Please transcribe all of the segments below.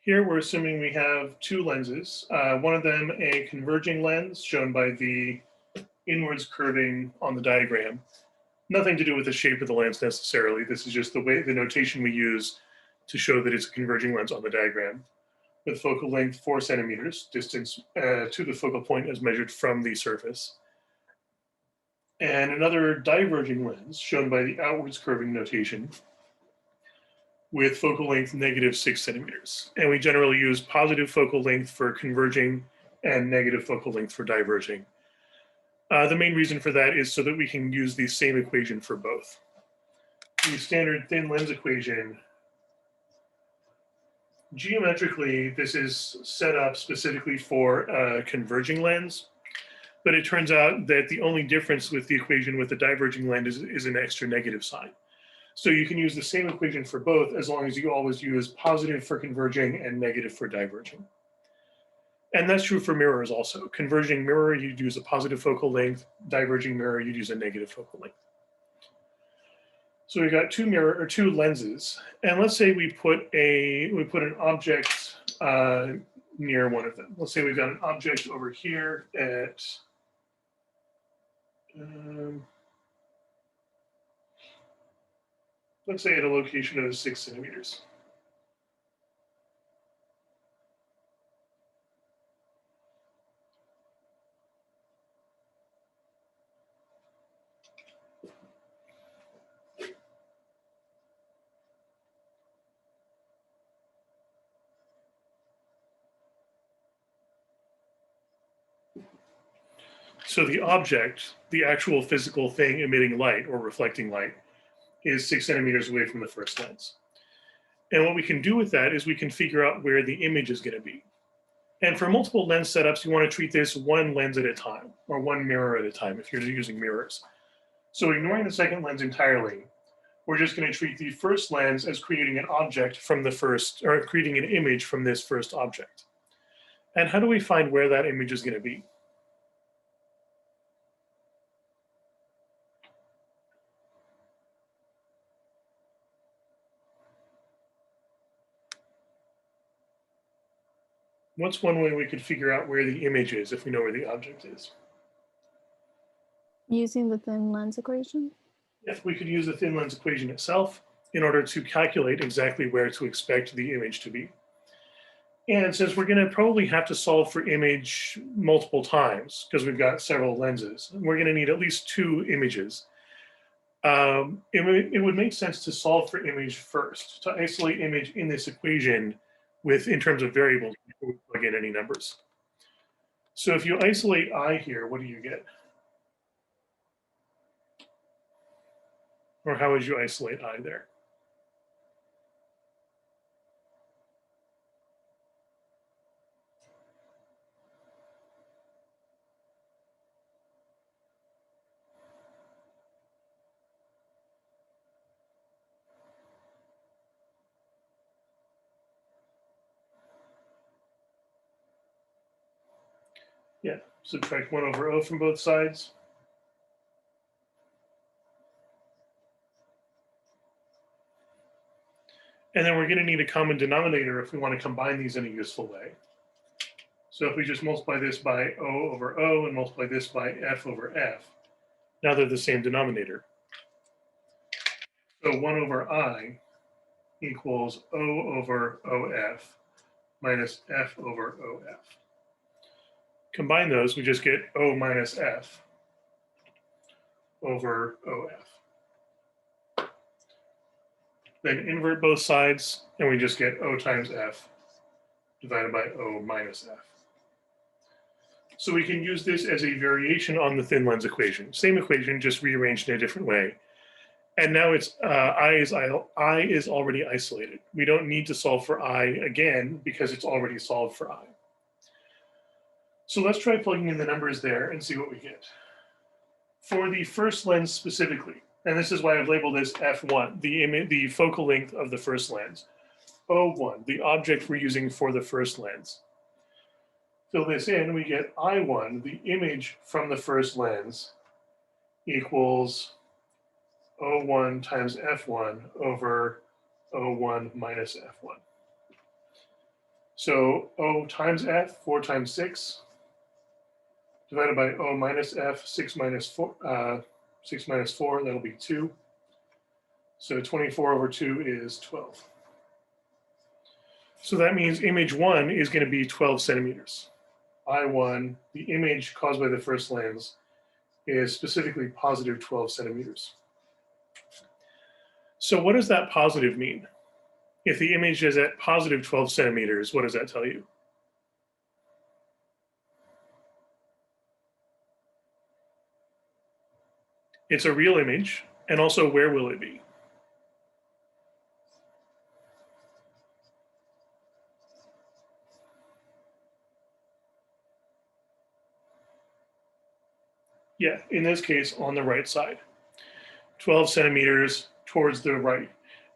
Here we're assuming we have two lenses, one of them a converging lens shown by the inwards curving on the diagram. Nothing to do with the shape of the lens necessarily. This is just the way the notation we use to show that it's a converging lens on the diagram. With focal length 4 centimeters, distance to the focal point as measured from the surface. And another diverging lens shown by the outwards curving notation with focal length -6 centimeters. And we generally use positive focal length for converging and negative focal length for diverging. The main reason for that is so that we can use the same equation for both. The standard thin lens equation, geometrically, this is set up specifically for a converging lens, but it turns out that the only difference with the equation with the diverging lens is an extra negative sign. So you can use the same equation for both as long as you always use positive for converging and negative for diverging. And that's true for mirrors also. Converging mirror, you'd use a positive focal length. Diverging mirror, you'd use a negative focal length. So we've got two lenses, and let's say we put an object near one of them. Let's say we've got an object over here at let's say at a location of 6 centimeters. So the object, the actual physical thing emitting light or reflecting light, is 6 centimeters away from the first lens. And what we can do with that is we can figure out where the image is going to be. And for multiple lens setups, you want to treat this one lens at a time, or one mirror at a time if you're using mirrors. So ignoring the second lens entirely, we're just going to treat the first lens as creating an object from the first, or creating an image from this first object. And how do we find where that image is going to be? What's one way we could figure out where the image is if we know where the object is? Using the thin lens equation? If we could use the thin lens equation itself in order to calculate exactly where to expect the image to be. And since we're going to probably have to solve for image multiple times because we've got several lenses, we're going to need at least two images. It would make sense to solve for image first, to isolate image in this equation in terms of variables before we plug in any numbers. So if you isolate I here, what do you get? Or how would you isolate I there? Yeah, subtract 1 over O from both sides. And then we're going to need a common denominator if we want to combine these in a useful way. So if we just multiply this by O over O and multiply this by F over F, now they're the same denominator. So 1 over I equals O over OF minus F over OF. Combine those, we just get O minus F over OF. Then invert both sides, and we just get O times F divided by O minus F. So we can use this as a variation on the thin lens equation. Same equation, just rearranged in a different way. And now it's I is already isolated. We don't need to solve for I again because it's already solved for I. So let's try plugging in the numbers there and see what we get. For the first lens specifically, and this is why I've labeled this F1, the focal length of the first lens. O1, the object we're using for the first lens. Fill this in, we get I1, the image from the first lens, equals O1 times F1 over O1 minus F1. So O times F, 4 times 6, divided by O minus F, 6 minus 4, 6 minus 4, that'll be 2. So 24 over 2 is 12. So that means image 1 is going to be 12 centimeters. I1, the image caused by the first lens, is specifically positive 12 centimeters. So what does that positive mean? If the image is at positive 12 centimeters, what does that tell you? It's a real image, and also where will it be? Yeah, in this case, on the right side. 12 centimeters towards the right.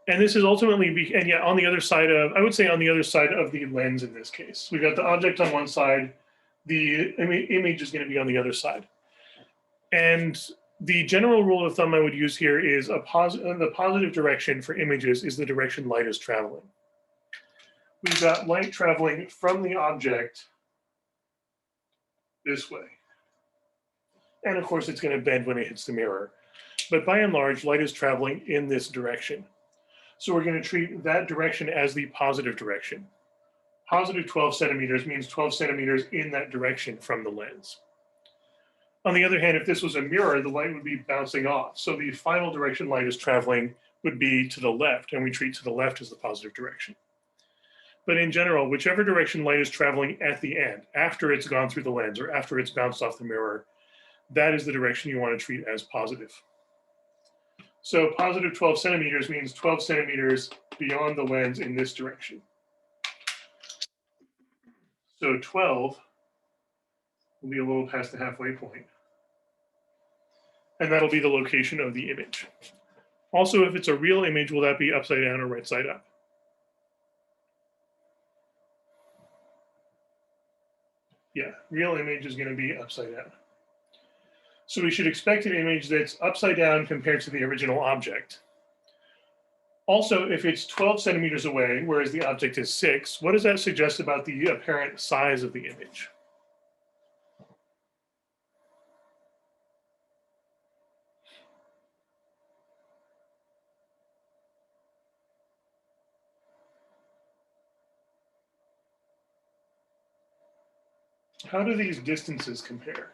And this is ultimately, and yeah, on the other side of, I would say on the other side of the lens in this case. We've got the object on one side, the image is going to be on the other side. And the general rule of thumb I would use here is the positive direction for images is the direction light is traveling. We've got light traveling from the object this way. And of course, it's going to bend when it hits the mirror. But by and large, light is traveling in this direction. So we're going to treat that direction as the positive direction. Positive 12 centimeters means 12 centimeters in that direction from the lens. On the other hand, if this was a mirror, the light would be bouncing off. So the final direction light is traveling would be to the left, and we treat to the left as the positive direction. But in general, whichever direction light is traveling at the end, after it's gone through the lens or after it's bounced off the mirror, that is the direction you want to treat as positive. So positive 12 centimeters means 12 centimeters beyond the lens in this direction. So 12 will be a little past the halfway point. And that'll be the location of the image. Also, if it's a real image, will that be upside down or right side up? Yeah, real image is going to be upside down. So we should expect an image that's upside down compared to the original object. Also, if it's 12 centimeters away, whereas the object is 6, what does that suggest about the apparent size of the image? How do these distances compare?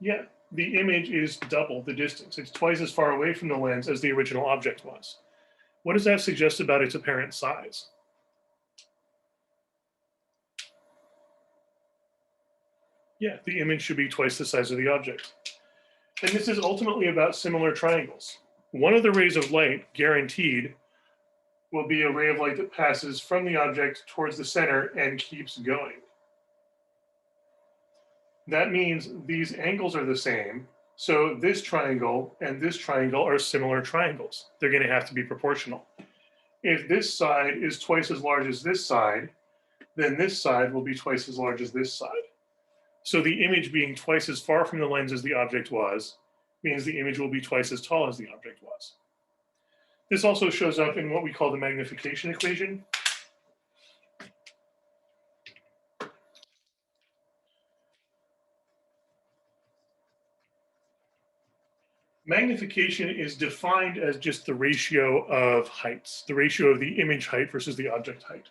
Yeah, the image is double the distance. It's twice as far away from the lens as the original object was. What does that suggest about its apparent size? Yeah, the image should be twice the size of the object. And this is ultimately about similar triangles. One of the rays of light, guaranteed, will be a ray of light that passes from the object towards the center and keeps going. That means these angles are the same. So this triangle and this triangle are similar triangles. They're going to have to be proportional. If this side is twice as large as this side, then this side will be twice as large as this side. So the image being twice as far from the lens as the object was means the image will be twice as tall as the object was. This also shows up in what we call the magnification equation. Magnification is defined as just the ratio of heights, the ratio of the image height versus the object height.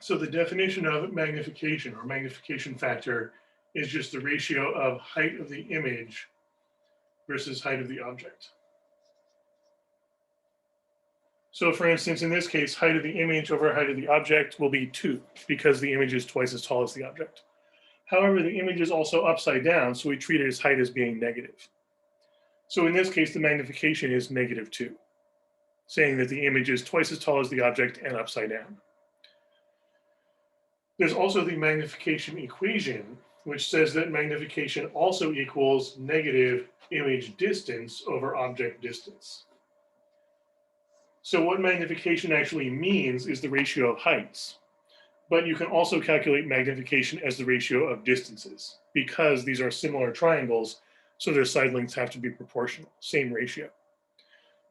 So the definition of magnification or magnification factor is just the ratio of height of the image versus height of the object. So for instance, in this case, height of the image over height of the object will be 2 because the image is twice as tall as the object. However, the image is also upside down, so we treat its height as being negative. So in this case, the magnification is -2, saying that the image is twice as tall as the object and upside down. There's also the magnification equation, which says that magnification also equals negative image distance over object distance. So what magnification actually means is the ratio of heights. But you can also calculate magnification as the ratio of distances because these are similar triangles, so their side lengths have to be proportional, same ratio.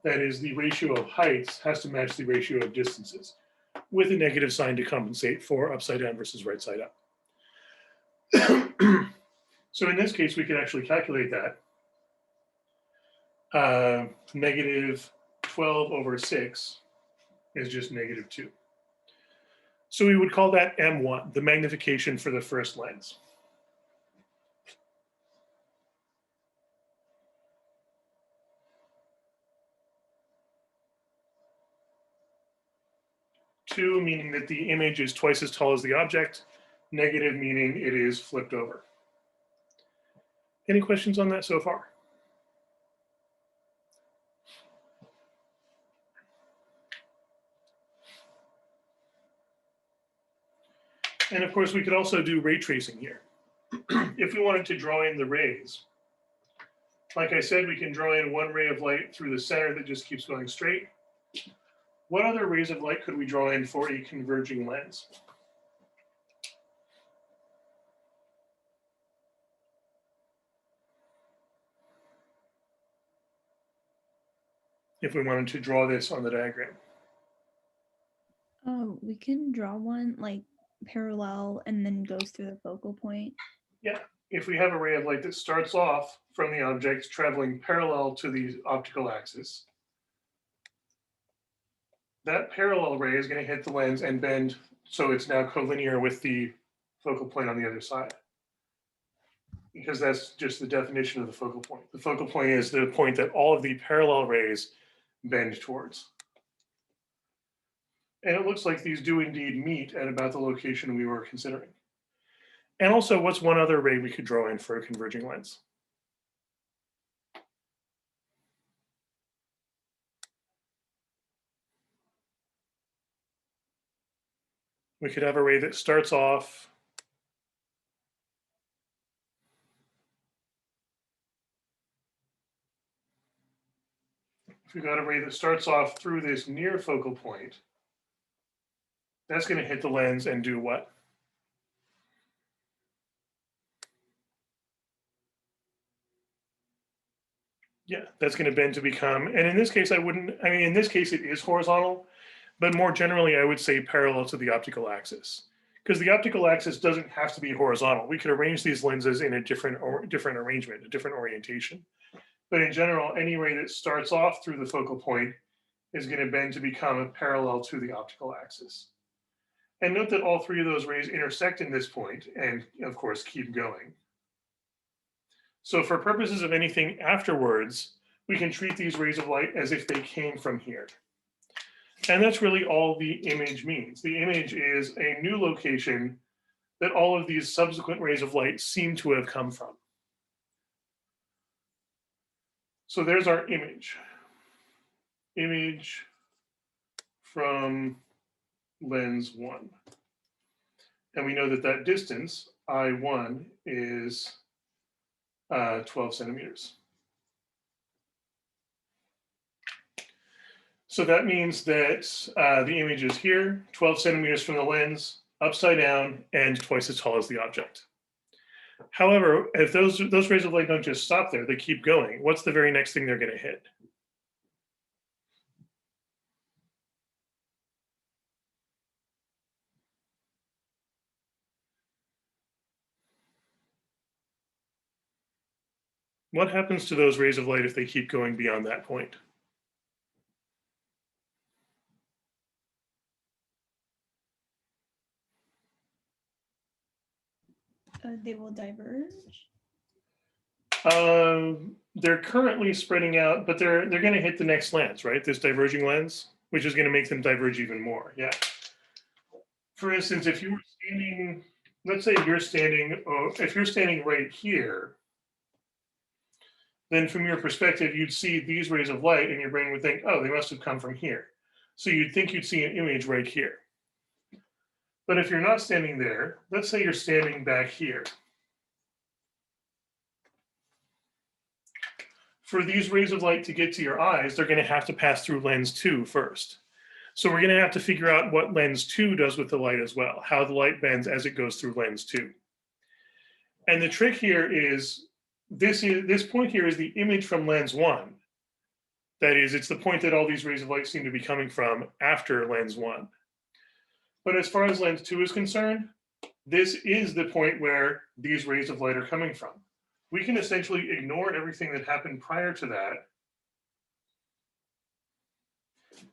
that is the ratio of heights has to match the ratio of distances with a negative sign to compensate for upside down versus right side up. So in this case, we can actually calculate that. Negative 12 over 6 is just negative 2. So we would call that M1, the magnification for the first lens. Two meaning that the image is twice as tall as the object. Negative meaning it is flipped over. Any questions on that so far? And of course, we could also do ray tracing here. If we wanted to draw in the rays, like I said, we can draw in one ray of light through the center that just keeps going straight. What other rays of light could we draw in for a converging lens? If we wanted to draw this on the diagram. We can draw one like parallel and then goes through the focal point. Yeah, if we have a ray of light that starts off from the object traveling parallel to the optical axis, that parallel ray is going to hit the lens and bend, so it's now collinear with the focal point on the other side. Because that's just the definition of the focal point. The focal point is the point that all of the parallel rays bend towards. And it looks like these do indeed meet at about the location we were considering. And also, what's one other ray we could draw in for a converging lens? We could have a ray that starts off if we've got a ray that starts off through this near focal point, that's going to hit the lens and do what? Yeah, that's going to bend to become, and in this case, in this case, it is horizontal, but more generally, I would say parallel to the optical axis. Because the optical axis doesn't have to be horizontal. We could arrange these lenses in a different arrangement, a different orientation. But in general, any ray that starts off through the focal point is going to bend to become parallel to the optical axis. And note that all three of those rays intersect in this point and, of course, keep going. So for purposes of anything afterwards, we can treat these rays of light as if they came from here. And that's really all the image means. The image is a new location that all of these subsequent rays of light seem to have come from. So there's our image. Image from lens 1. And we know that that distance, I1, is 12 centimeters. So that means that the image is here, 12 centimeters from the lens, upside down, and twice as tall as the object. However, if those rays of light don't just stop there, they keep going, what's the very next thing they're going to hit? What happens to those rays of light if they keep going beyond that point? They will diverge. They're currently spreading out, but they're going to hit the next lens, right? This diverging lens, which is going to make them diverge even more. Yeah. For instance, if you were standing, let's say if you're standing right here, then from your perspective, you'd see these rays of light and your brain would think, oh, they must have come from here. So you'd think you'd see an image right here. But if you're not standing there, let's say you're standing back here. For these rays of light to get to your eyes, they're going to have to pass through lens 2 first. So we're going to have to figure out what lens 2 does with the light as well, how the light bends as it goes through lens 2. And the trick here is, this point here is the image from lens 1. That is, it's the point that all these rays of light seem to be coming from after lens 1. But as far as lens 2 is concerned, this is the point where these rays of light are coming from. We can essentially ignore everything that happened prior to that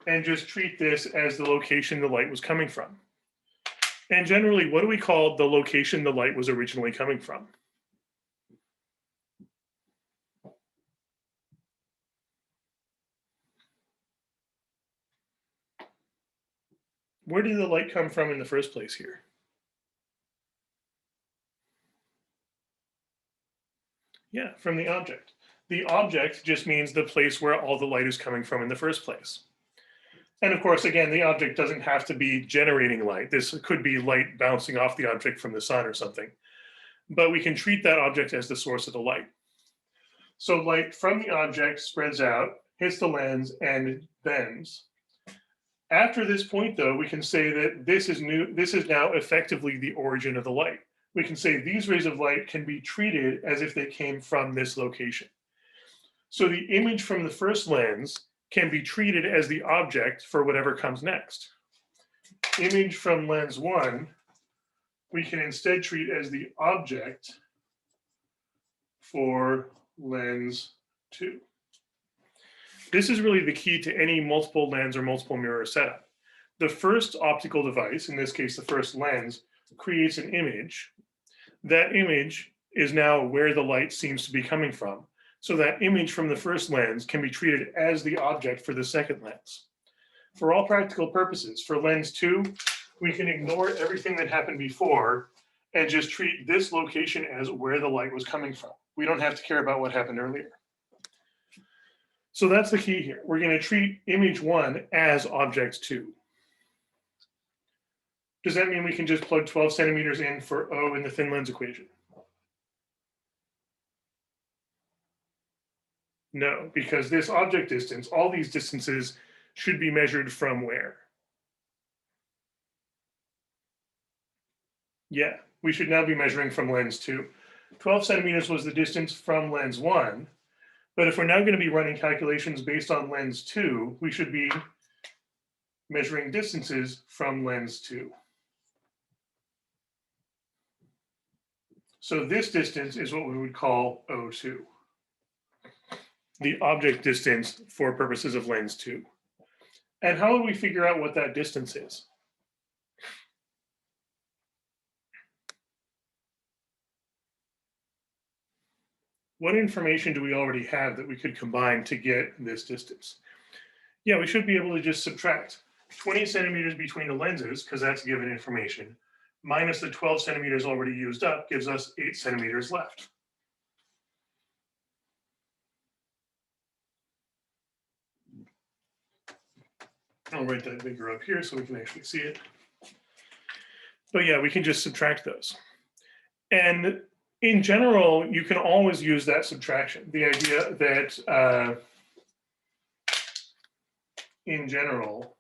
and just treat this as the location the light was coming from. And generally, what do we call the location the light was originally coming from? Where did the light come from in the first place here? Yeah, from the object. The object just means the place where all the light is coming from in the first place. And of course, again, the object doesn't have to be generating light. This could be light bouncing off the object from the sun or something. But we can treat that object as the source of the light. So light from the object spreads out, hits the lens, and bends. After this point, though, we can say that this is now effectively the origin of the light. We can say these rays of light can be treated as if they came from this location. So the image from the first lens can be treated as the object for whatever comes next. Image from lens 1, we can instead treat as the object for lens 2. This is really the key to any multiple lens or multiple mirror setup. The first optical device, in this case the first lens, creates an image. That image is now where the light seems to be coming from. So that image from the first lens can be treated as the object for the second lens. For all practical purposes, for lens 2, we can ignore everything that happened before and just treat this location as where the light was coming from. We don't have to care about what happened earlier. So that's the key here. We're going to treat image 1 as object 2. Does that mean we can just plug 12 centimeters in for O in the thin lens equation? No, because this object distance, all these distances should be measured from where? Yeah, we should now be measuring from lens 2. 12 centimeters was the distance from lens 1. But if we're now going to be running calculations based on lens 2, we should be measuring distances from lens 2. So this distance is what we would call O2, the object distance for purposes of lens 2. And how would we figure out what that distance is? What information do we already have that we could combine to get this distance? Yeah, we should be able to just subtract 20 centimeters between the lenses, because that's given information, minus the 12 centimeters already used up gives us 8 centimeters left. I'll write that bigger up here so we can actually see it. But yeah, we can just subtract those. And in general, you can always use that subtraction. The idea that in general,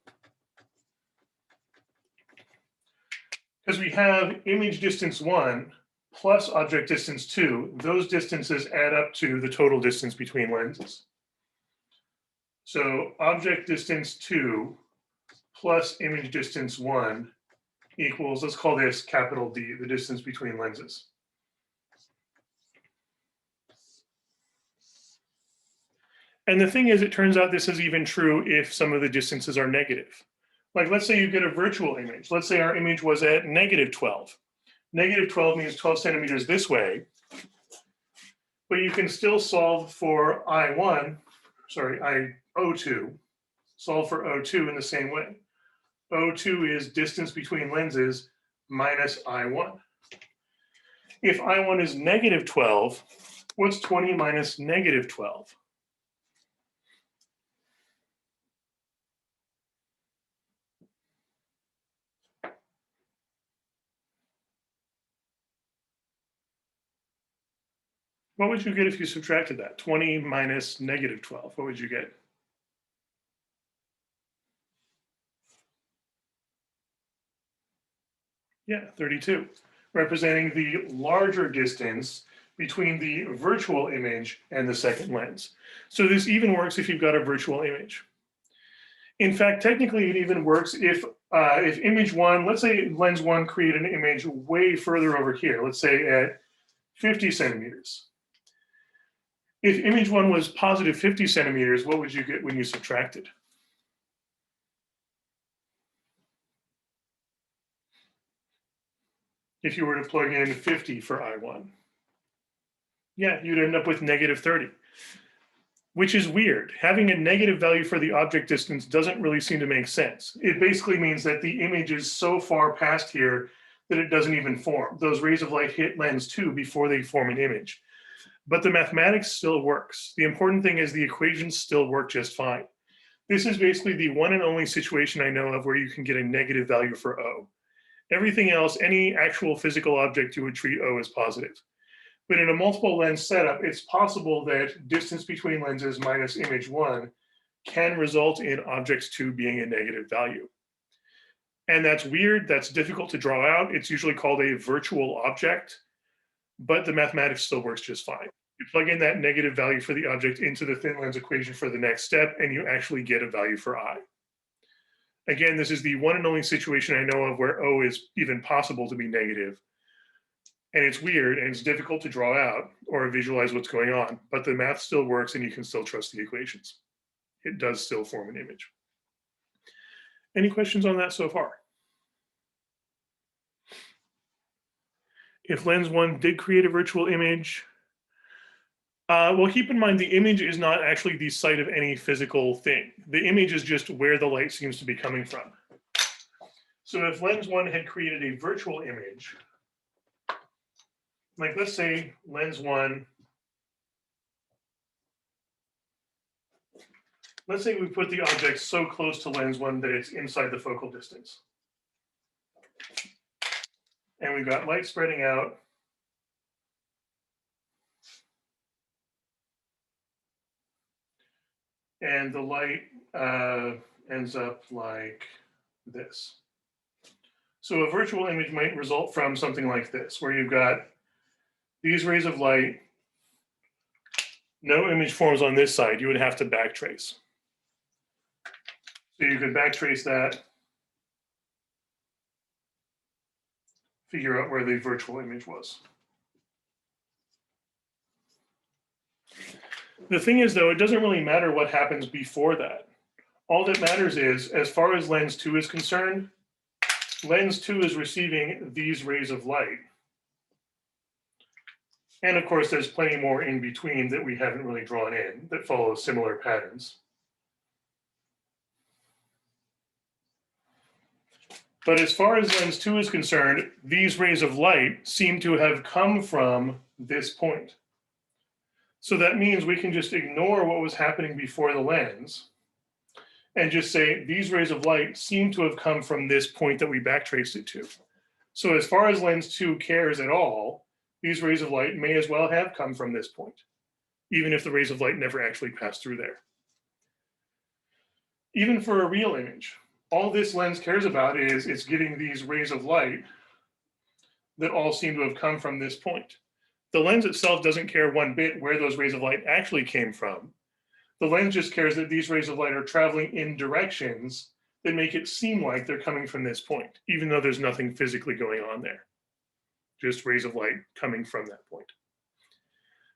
because we have image distance 1 plus object distance 2, those distances add up to the total distance between lenses. So object distance 2 plus image distance 1 equals, let's call this capital D, the distance between lenses. And the thing is, it turns out this is even true if some of the distances are negative. Like, let's say you get a virtual image. Let's say our image was at negative 12. Negative 12 means 12 centimeters this way, but you can still solve for O2, solve for O2 in the same way. O2 is distance between lenses minus I1. If I1 is negative 12, what's 20 minus negative 12? What would you get if you subtracted that? 20 minus negative 12, what would you get? Yeah, 32, representing the larger distance between the virtual image and the second lens. So this even works if you've got a virtual image. In fact, technically it even works if image one, let's say lens one created an image way further over here, let's say at 50 centimeters. If image one was positive 50 centimeters, what would you get when you subtracted? If you were to plug in 50 for I1. Yeah, you'd end up with negative 30, which is weird. Having a negative value for the object distance doesn't really seem to make sense. It basically means that the image is so far past here that it doesn't even form. Those rays of light hit lens 2 before they form an image. But the mathematics still works. The important thing is the equations still work just fine. This is basically the one and only situation I know of where you can get a negative value for O. Everything else, any actual physical object, you would treat O as positive. But in a multiple lens setup, it's possible that distance between lenses minus image one can result in object two being a negative value. And that's weird, that's difficult to draw out. It's usually called a virtual object, but the mathematics still works just fine. You plug in that negative value for the object into the thin lens equation for the next step, and you actually get a value for I. Again, this is the one and only situation I know of where O is even possible to be negative. And it's weird and it's difficult to draw out or visualize what's going on, but the math still works and you can still trust the equations. It does still form an image. Any questions on that so far? If lens one did create a virtual image, well, keep in mind the image is not actually the site of any physical thing. The image is just where the light seems to be coming from. So if lens one had created a virtual image, like let's say lens one, let's say we put the object so close to lens one that it's inside the focal distance. And we've got light spreading out. And the light ends up like this. So a virtual image might result from something like this, where you've got these rays of light, no image forms on this side, you would have to backtrace. So you could backtrace that, figure out where the virtual image was. The thing is, though, it doesn't really matter what happens before that. All that matters is, as far as lens 2 is concerned, lens 2 is receiving these rays of light. And of course, there's plenty more in between that we haven't really drawn in that follow similar patterns. But as far as lens 2 is concerned, these rays of light seem to have come from this point. So that means we can just ignore what was happening before the lens and just say these rays of light seem to have come from this point that we backtraced it to. So as far as lens 2 cares at all, these rays of light may as well have come from this point, even if the rays of light never actually passed through there. Even for a real image, all this lens cares about is it's getting these rays of light that all seem to have come from this point. The lens itself doesn't care one bit where those rays of light actually came from. The lens just cares that these rays of light are traveling in directions that make it seem like they're coming from this point, even though there's nothing physically going on there. Just rays of light coming from that point.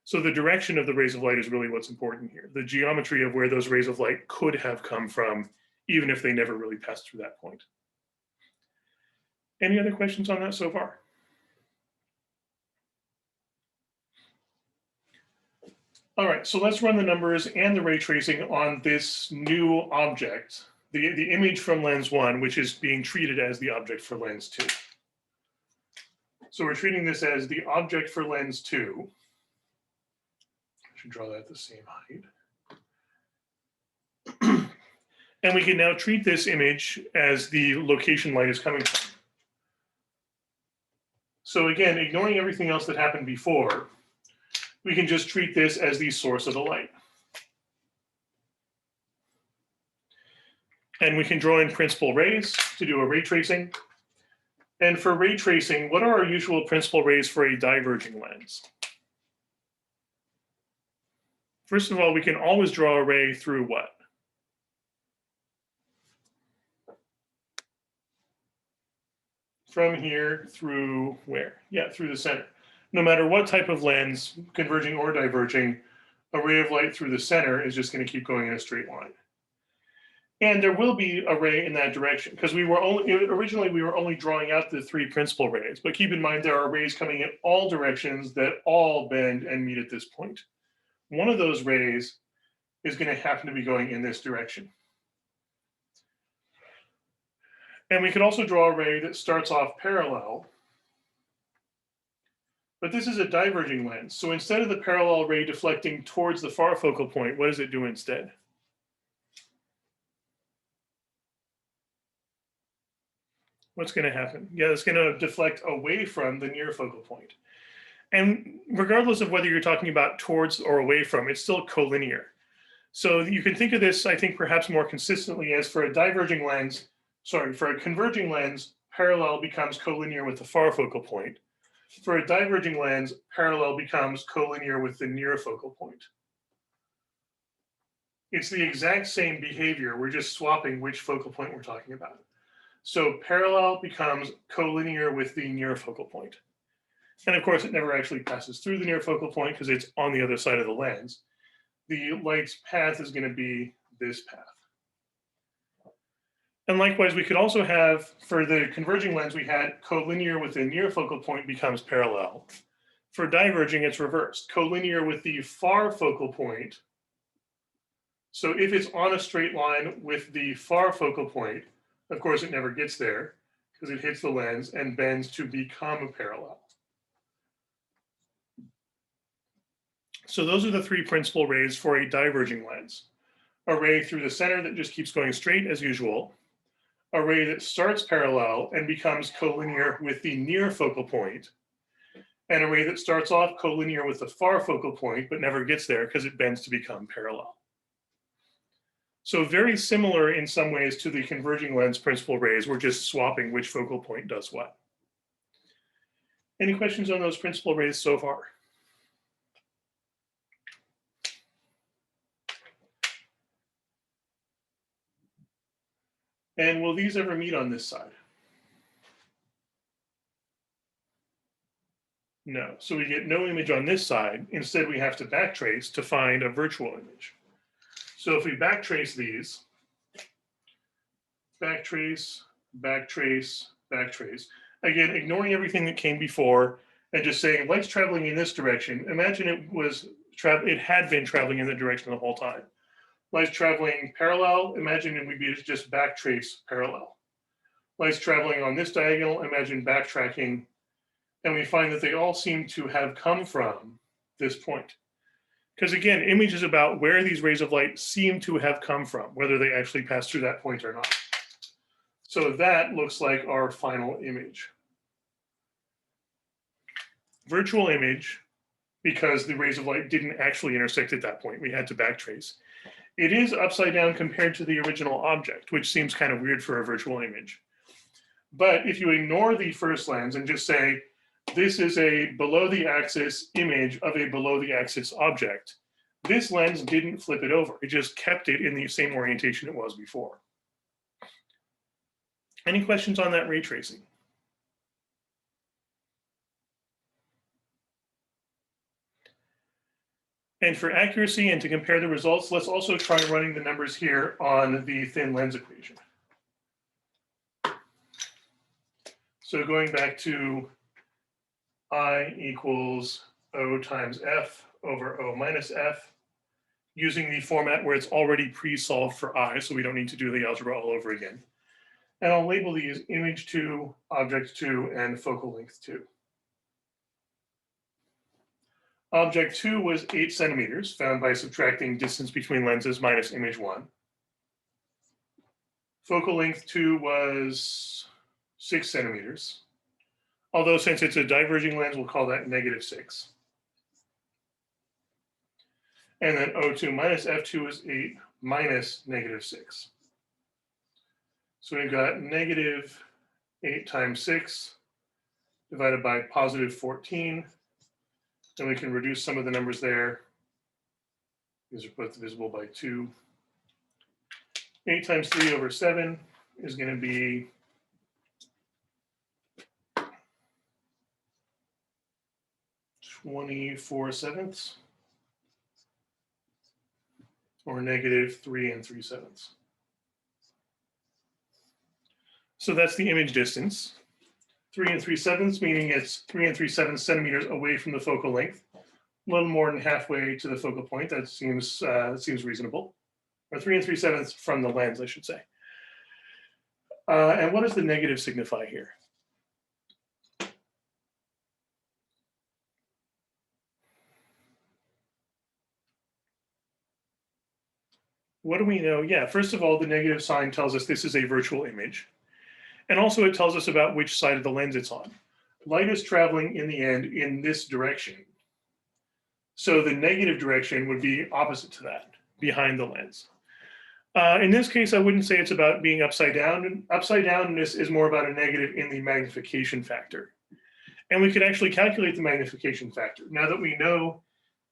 So the direction of the rays of light is really what's important here. The geometry of where those rays of light could have come from, even if they never really passed through that point. Any other questions on that so far? All right, so let's run the numbers and the ray tracing on this new object, the image from lens 1, which is being treated as the object for lens 2. So we're treating this as the object for lens 2. I should draw that the same height. And we can now treat this image as the location light is coming from. So again, ignoring everything else that happened before, we can just treat this as the source of the light. And we can draw in principal rays to do a ray tracing. And for ray tracing, what are our usual principal rays for a diverging lens? First of all, we can always draw a ray through what? From here through where? Yeah, through the center. No matter what type of lens, converging or diverging, a ray of light through the center is just going to keep going in a straight line. And there will be a ray in that direction because originally we were only drawing out the three principal rays, but keep in mind there are rays coming in all directions that all bend and meet at this point. One of those rays is going to happen to be going in this direction. And we could also draw a ray that starts off parallel, but this is a diverging lens. So instead of the parallel ray deflecting towards the far focal point, what does it do instead? What's going to happen? Yeah, it's going to deflect away from the near focal point. And regardless of whether you're talking about towards or away from, it's still collinear. So you can think of this, I think, perhaps more consistently as for a diverging lens, for a converging lens, parallel becomes collinear with the far focal point. For a diverging lens, parallel becomes collinear with the near focal point. It's the exact same behavior. We're just swapping which focal point we're talking about. So parallel becomes collinear with the near focal point. And of course, it never actually passes through the near focal point because it's on the other side of the lens. The light's path is going to be this path. And likewise, we could also have, for the converging lens, we had collinear with the near focal point becomes parallel. For diverging, it's reversed. Collinear with the far focal point. So if it's on a straight line with the far focal point, of course, it never gets there because it hits the lens and bends to become a parallel. So those are the three principal rays for a diverging lens. A ray through the center that just keeps going straight as usual. A ray that starts parallel and becomes collinear with the near focal point. And a ray that starts off collinear with the far focal point, but never gets there because it bends to become parallel. So very similar in some ways to the converging lens principal rays. We're just swapping which focal point does what. Any questions on those principal rays so far? And will these ever meet on this side? No. So we get no image on this side. Instead, we have to backtrace to find a virtual image. So if we backtrace these, backtrace, backtrace, backtrace, again, ignoring everything that came before and just saying light's traveling in this direction. Imagine it had been traveling in that direction the whole time. Light's traveling parallel, imagine it would be just backtrace parallel. Light's traveling on this diagonal, imagine backtracking, and we find that they all seem to have come from this point. Because again, image is about where these rays of light seem to have come from, whether they actually pass through that point or not. So that looks like our final image. Virtual image, because the rays of light didn't actually intersect at that point. We had to backtrace. It is upside down compared to the original object, which seems kind of weird for a virtual image. But if you ignore the first lens and just say, this is a below the axis image of a below the axis object, this lens didn't flip it over. It just kept it in the same orientation it was before. Any questions on that ray tracing? And for accuracy and to compare the results, let's also try running the numbers here on the thin lens equation. So going back to I equals O times F over O minus F, using the format where it's already pre-solved for I, so we don't need to do the algebra all over again. And I'll label these image 2, object 2, and focal length 2. Object 2 was 8 centimeters, found by subtracting distance between lenses minus image 1. Focal length 2 was 6 centimeters. Although since it's a diverging lens, we'll call that -6. And then O2 minus F2 is 8 minus -6. So we've got -8 times 6 divided by +14. Then we can reduce some of the numbers there. These are both divisible by 2. 8 times 3 over 7 is going to be 24/7, or negative 3 3/7. So that's the image distance. 3 3/7, meaning it's 3 3/7 centimeters away from the focal length. A little more than halfway to the focal point. That seems reasonable. Or 3 3/7 from the lens, I should say. And what does the negative signify here? What do we know? Yeah, first of all, the negative sign tells us this is a virtual image. And also it tells us about which side of the lens it's on. Light is traveling in the end in this direction. So the negative direction would be opposite to that, behind the lens. In this case, I wouldn't say it's about being upside down. Upside downness is more about a negative in the magnification factor. And we could actually calculate the magnification factor. Now that we know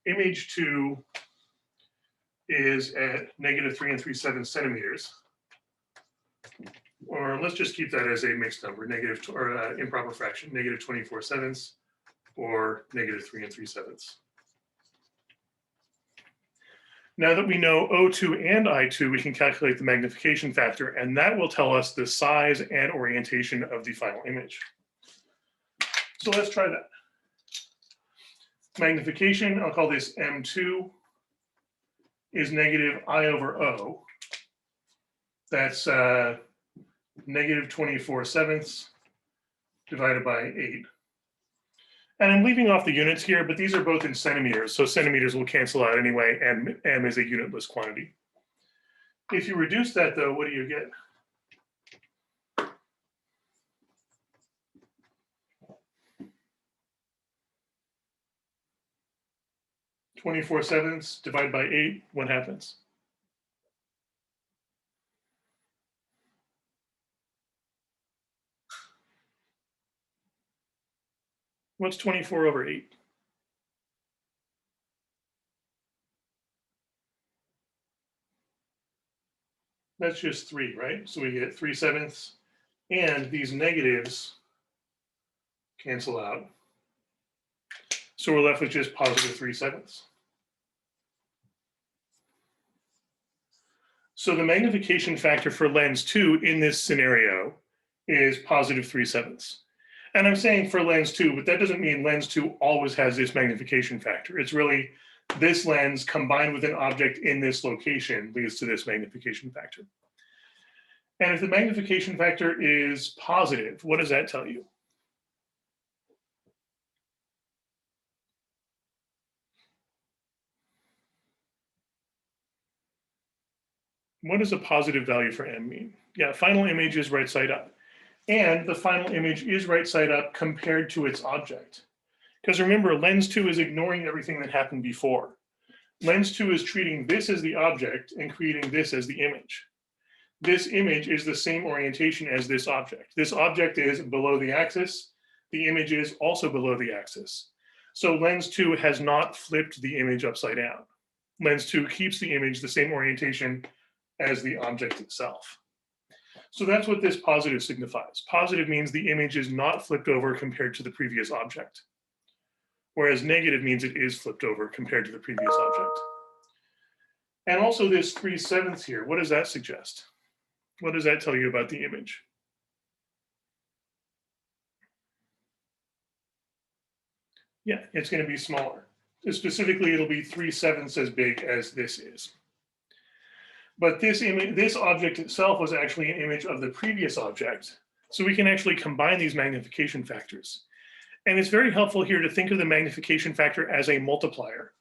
image 2 is at negative 3 3/7 centimeters, or let's just keep that as a mixed number, negative or improper fraction, negative 24/7 or negative 3 3/7. Now that we know O2 and I2, we can calculate the magnification factor, and that will tell us the size and orientation of the final image. So let's try that. Magnification, I'll call this M2, is negative I over O. That's negative 24/7 divided by 8. And I'm leaving off the units here, but these are both in centimeters, so centimeters will cancel out anyway, and m is a unitless quantity. If you reduce that, though, what do you get? (24/7) divided by 8, what happens? What's 24 over 8? That's just 3, right? So we get 3/7, and these negatives cancel out. So we're left with just positive 3/7. So the magnification factor for lens 2 in this scenario is positive 3/7. And I'm saying for lens 2, but that doesn't mean lens 2 always has this magnification factor. It's really this lens combined with an object in this location leads to this magnification factor. And if the magnification factor is positive, what does that tell you? What does a positive value for M mean? Yeah, final image is right side up. And the final image is right side up compared to its object. Because remember, lens 2 is ignoring everything that happened before. Lens 2 is treating this as the object and creating this as the image. This image is the same orientation as this object. This object is below the axis. The image is also below the axis. So lens 2 has not flipped the image upside down. Lens 2 keeps the image the same orientation as the object itself. So that's what this positive signifies. Positive means the image is not flipped over compared to the previous object, whereas negative means it is flipped over compared to the previous object. And also this 3/7 here, what does that suggest? What does that tell you about the image? Yeah, it's going to be smaller. Specifically, it'll be 3/7 as big as this is. But this image, this object itself was actually an image of the previous object. So we can actually combine these magnification factors. And it's very helpful here to think of the magnification factor as a multiplier.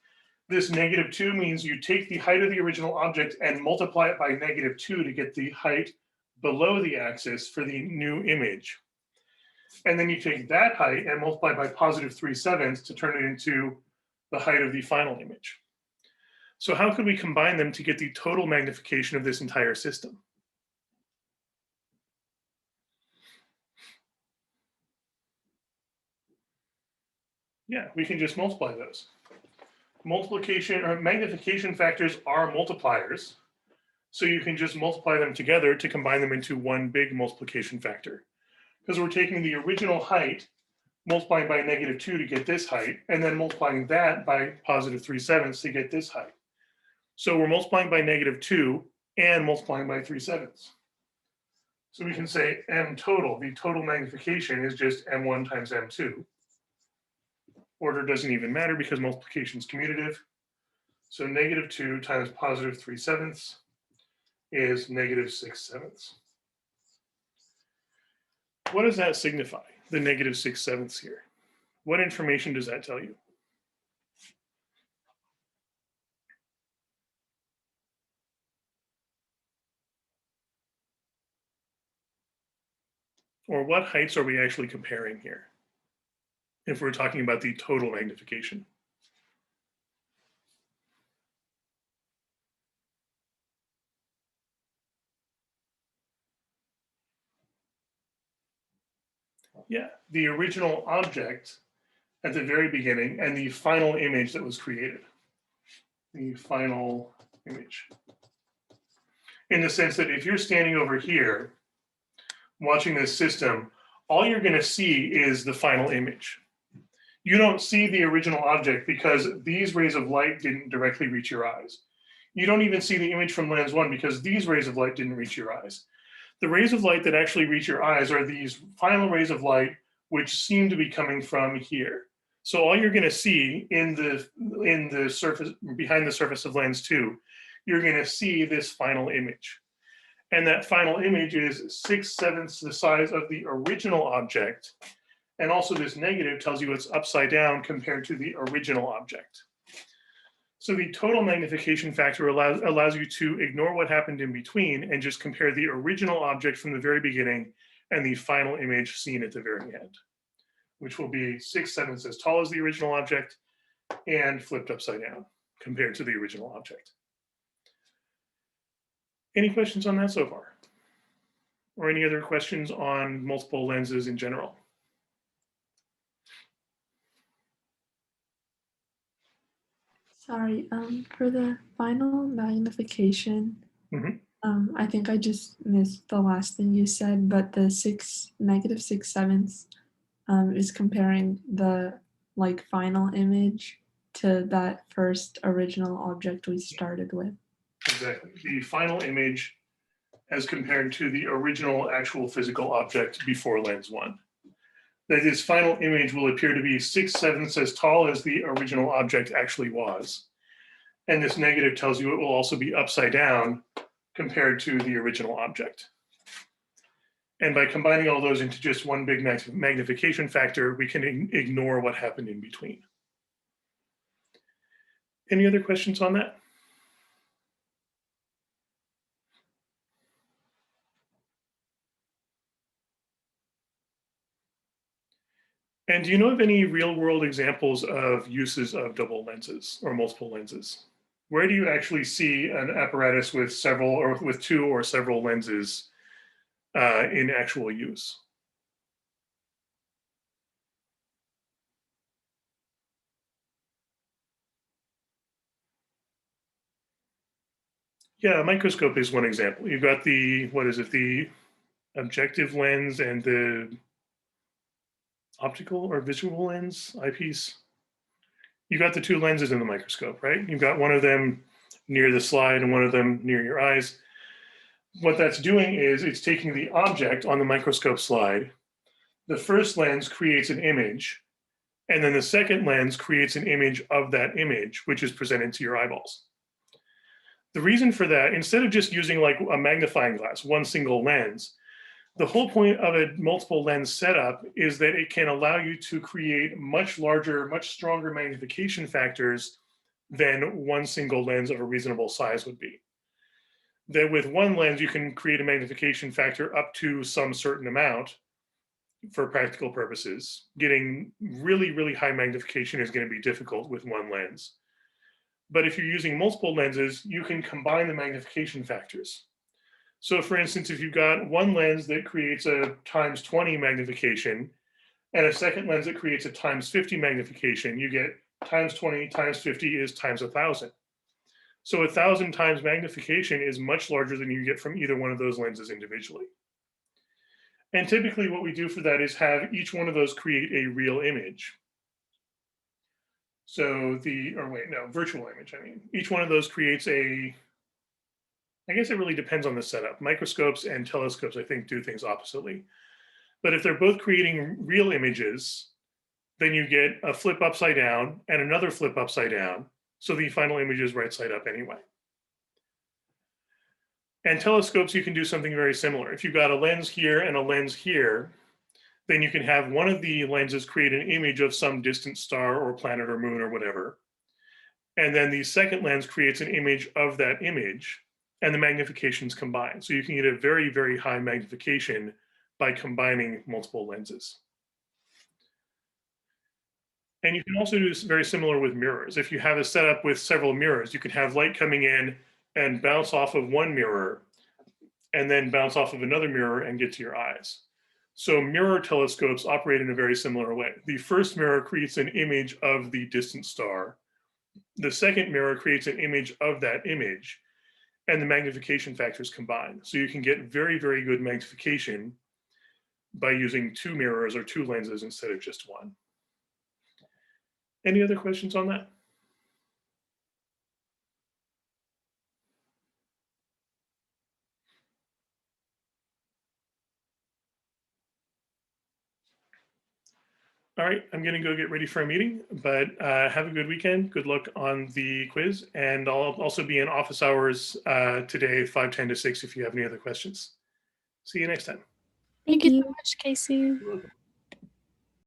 This -2 means you take the height of the original object and multiply it by -2 to get the height below the axis for the new image. And then you take that height and multiply by positive 3/7 to turn it into the height of the final image. So how could we combine them to get the total magnification of this entire system? Yeah, we can just multiply those. multiplication or magnification factors are multipliers. So you can just multiply them together to combine them into one big multiplication factor. Because we're taking the original height, multiplying by -2 to get this height, and then multiplying that by +3/7 to get this height. So we're multiplying by -2 and multiplying by 3/7. So we can say m total, the total magnification is just m1 times m2. Order doesn't even matter because multiplication is commutative. So -2 times +3/7 is -6/7. What does that signify, the -6/7 here? What information does that tell you? Or what heights are we actually comparing here? If we're talking about the total magnification. Yeah, the original object at the very beginning and the final image that was created. The final image. In the sense that if you're standing over here watching this system, all you're going to see is the final image. You don't see the original object because these rays of light didn't directly reach your eyes. You don't even see the image from lens 1 because these rays of light didn't reach your eyes. The rays of light that actually reach your eyes are these final rays of light which seem to be coming from here. So all you're going to see in the surface, behind the surface of lens 2, you're going to see this final image. And that final image is 6/7 the size of the original object. And also this negative tells you it's upside down compared to the original object. So the total magnification factor allows you to ignore what happened in between and just compare the original object from the very beginning and the final image seen at the very end, which will be 6/7 as tall as the original object and flipped upside down compared to the original object. Any questions on that so far? Or any other questions on multiple lenses in general? Sorry, for the final magnification, Mhm. I think I just missed the last thing you said, but the -6/7 is comparing the final image to that first original object we started with. Exactly. The final image as compared to the original actual physical object before lens 1. That this final image will appear to be 6/7 as tall as the original object actually was. And this negative tells you it will also be upside down compared to the original object. And by combining all those into just one big magnification factor, we can ignore what happened in between. Any other questions on that? And do you know of any real world examples of uses of double lenses or multiple lenses? Where do you actually see an apparatus with several or with 2 or several lenses in actual use? Yeah, a microscope is one example. You've got the, what is it, the objective lens and the optical or visual lens eyepiece. You've got the 2 lenses in the microscope, right? You've got one of them near the slide and one of them near your eyes. What that's doing is it's taking the object on the microscope slide. The first lens creates an image, and then the second lens creates an image of that image, which is presented to your eyeballs. The reason for that, instead of just using like a magnifying glass, one single lens, the whole point of a multiple lens setup is that it can allow you to create much larger, much stronger magnification factors than one single lens of a reasonable size would be. That with one lens, you can create a magnification factor up to some certain amount for practical purposes. Getting really, really high magnification is going to be difficult with one lens. But if you're using multiple lenses, you can combine the magnification factors. So for instance, if you've got one lens that creates a times 20 magnification and a second lens that creates a times 50 magnification, you get times 20 times 50 is times 1,000. So 1,000 times magnification is much larger than you get from either one of those lenses individually. And typically what we do for that is have each one of those create a real image. So virtual image, I mean. Each one of those creates I guess it really depends on the setup. Microscopes and telescopes, I think, do things oppositely. But if they're both creating real images, then you get a flip upside down and another flip upside down. So the final image is right side up anyway. And telescopes, you can do something very similar. If you've got a lens here and a lens here, then you can have one of the lenses create an image of some distant star or planet or moon or whatever. And then the second lens creates an image of that image, and the magnifications combine. So you can get a very, very high magnification by combining multiple lenses. And you can also do this very similar with mirrors. If you have a setup with several mirrors, you can have light coming in and bounce off of one mirror and then bounce off of another mirror and get to your eyes. So mirror telescopes operate in a very similar way. The first mirror creates an image of the distant star. The second mirror creates an image of that image, and the magnification factors combine. So you can get very, very good magnification by using two mirrors or two lenses instead of just one. Any other questions on that? All right, I'm gonna go get ready for a meeting, but have a good weekend. Good luck on the quiz. And I'll also be in office hours today, 5:10 to 6 if you have any other questions. See you next time. Thank you so much, Casey. You're welcome.